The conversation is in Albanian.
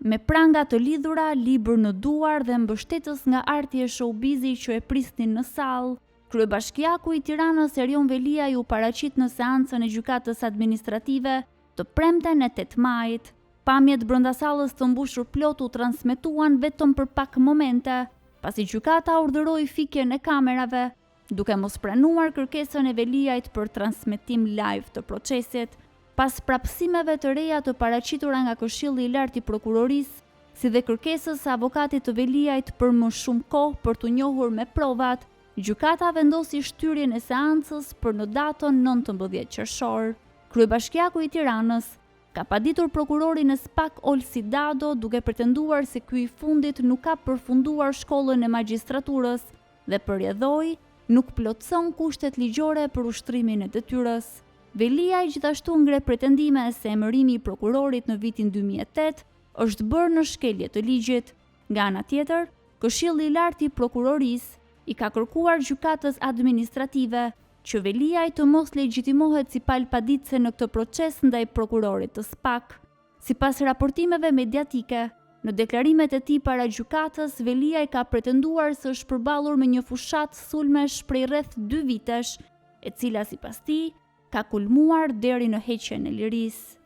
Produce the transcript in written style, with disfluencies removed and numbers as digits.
me pranga të lidhura, libër në duar dhe mbështetës nga arti e showbizi që e prisnin në sallë, kryebashkiaku i Tiranës Erion Veliaj u paraqit në seancën e gjykatës administrative të premten e 8 majit. Pamjet brenda sallës të mbushur plot u transmetuan vetëm për pak momente, pasi gjykata urdhëroi fikjen e kamerave, duke mos pranuar kërkesën e Veliajt për transmetim live të procesit. Pas prapësimeve të reja të paraqitura nga Këshilli i Lartë i Prokurorisë, si dhe kërkesës së avokatit të Veliajt për më shumë kohë për të njohur me provat, gjykata vendosi shtyrjen e seancës për në datën 19 qershor. Kryebashkiaku i Tiranës ka paditur prokurorin e SPAK Olsi Dado duke pretenduar se ky i fundit nuk ka përfunduar shkollën e magjistraturës dhe përjedhoi nuk plotson kushtet ligjore për ushtrimin e detyrës. Veliaj gjithashtu ngre pretendime se emërimi i prokurorit në vitin 2008 është bërë në shkelje të ligjit. Nga ana tjetër, Këshilli i Lartë i Prokurorisë i ka kërkuar gjykatës administrative që Veliaj të mos legjitimohet si palpaditse në këtë proces ndaj prokurorit të SPAK. Sipas raportimeve mediatike, në deklarimet e tij para gjykatës, Veliaj ka pretenduar se është përballur me një fushatë sulmesh prej rreth 2 vitesh, e cila sipas tij ka kulmuar deri në heqjen e lirisë.